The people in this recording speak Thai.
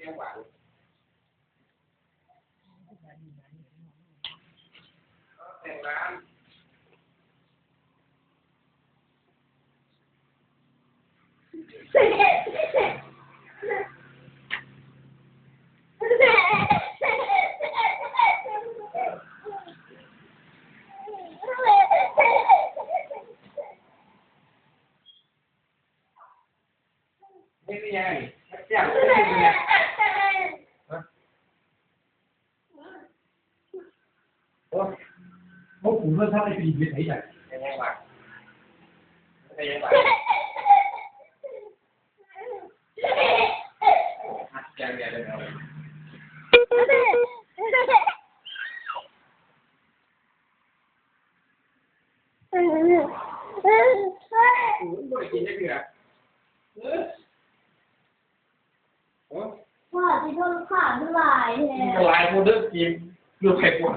ยังหวานแต่งร้านไม่ได้ยังแจ่มไม่ได้เลยโอ้พวกผมเริ่มทำอะไรผิดไปไหนอย่างยังหวานยังหวานแจ่มเลยเลยโอ้ยไม่กินได้เบื่อว่าที่เขาขาดเท่าไหร่แฮะ ลายโมเดิร์นกินดูเผ็ดหมด